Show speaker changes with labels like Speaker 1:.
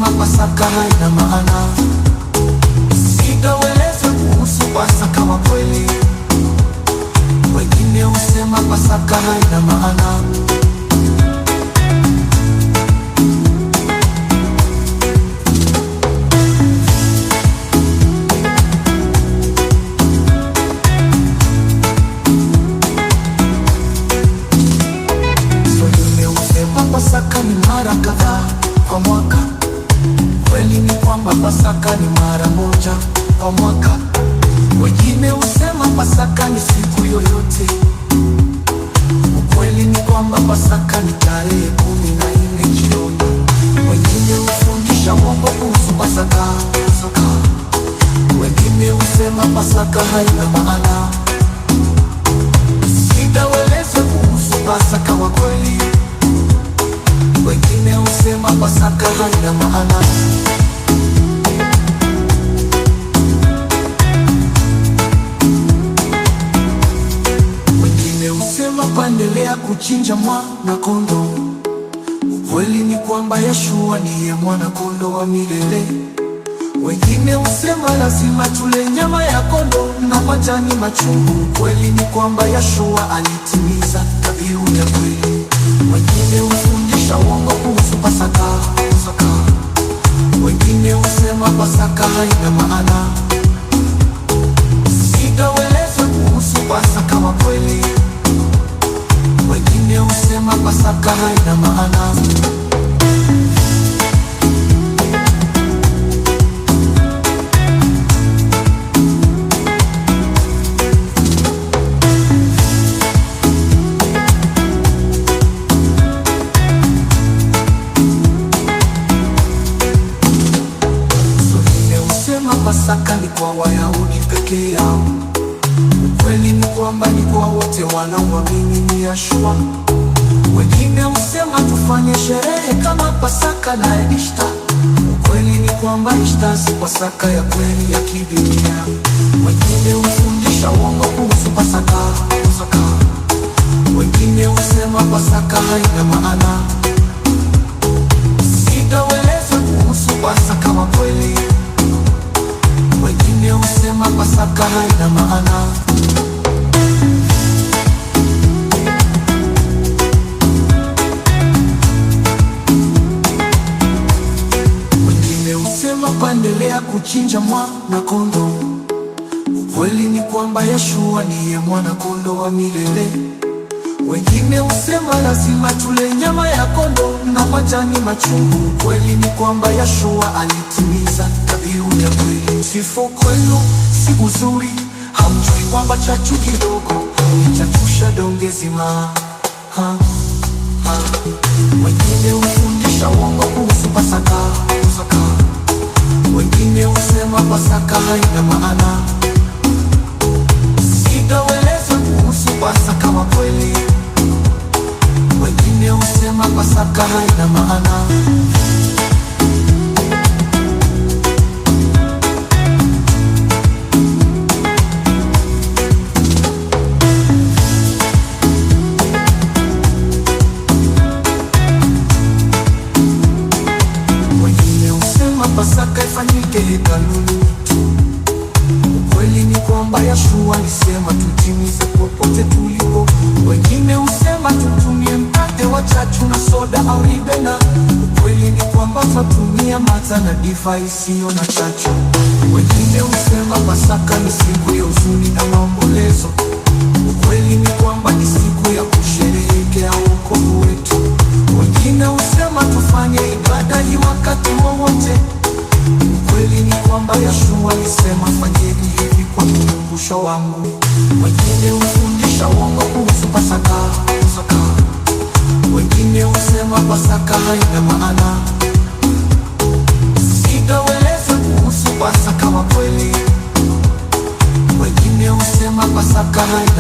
Speaker 1: husema Pasaka haina maana. Sitaweleza kuhusu Pasaka wa kweli. Wengine husema Pasaka haina maana. Pasaka ni mara kadhaa kwa mwaka. Kweli ni kwamba Pasaka ni mara moja kwa mwaka. Wengine husema Pasaka ni siku yoyote. Ukweli ni kwamba Pasaka ni tarehe 14 jioni. Wengine hufundisha uongo kuhusu Pasaka. Wengine husema Pasaka haina maana. Sitaweleza kuhusu Pasaka wa kweli. Wengine husema Pasaka haina maana. Wengine husema kuendelea kuchinja mwana kondoo. Ukweli ni kwamba Yeshua ndiye mwana kondoo wa milele. Wengine husema lazima tule nyama ya kondoo na majani machungu. Ukweli ni kwamba Yeshua alitimiza dhabihu ya kweli. Wengine hufundisha uongo kuhusu Pasaka. Wengine husema Pasaka haina maana. Sitaweleza kuhusu Pasaka wa kweli. Wengine husema Pasaka haina maana. Pasaka ni kwa Wayahudi pekee yao. Ukweli ni kwamba ni kwa wote wanaoamini ni Yeshua. Wengine husema tufanye sherehe kama Pasaka na Easter. Ukweli ni kwamba Easter si Pasaka ya kweli ya kidunia. Wengine hufundisha uongo kuhusu Pasaka. Wengine husema Pasaka haina maana. Sitaweleza kuhusu Pasaka wa kweli. Wengine husema Pasaka haina maana. Wengine husema kuendelea kuchinja mwana kondoo. Ukweli ni kwamba Yeshua ndiye mwana kondoo wa milele. Wengine husema lazima tule nyama ya kondoo na majani machungu. Ukweli ni kwamba Yeshua alitimiza dhabihu ya kweli. Sifu kwenu si uzuri, hamjui kwamba chachu kidogo itachusha donge zima. Wengine hufundisha uongo kuhusu Pasaka. Wengine husema Pasaka haina maana. Sitaweleza kuhusu Pasaka wa kweli. Wengine husema Pasaka haina maana. Wengine husema Pasaka ifanyike hekaluni tu. Ukweli ni kwamba Yeshua alisema tutimize popote tulipo. Wengine husema tutumie mkate wa chachu na soda au ribena. Ukweli ni kwamba tutumia maza na divai isiyo na chachu. Wengine husema Pasaka ni siku ya huzuni na maombolezo. Ukweli ni kwamba ni siku ya kusherehekea wokovu wetu. Wengine husema tufanye ibada hii wakati wowote. Ukweli ni kwamba Yeshua alisema fanyeni hivi kwa ukumbusho wangu. Wengine hufundisha uongo kuhusu Pasaka. Wengine husema Pasaka haina maana. Sitaweleza kuhusu Pasaka wa kweli. Wengine husema Pasaka haina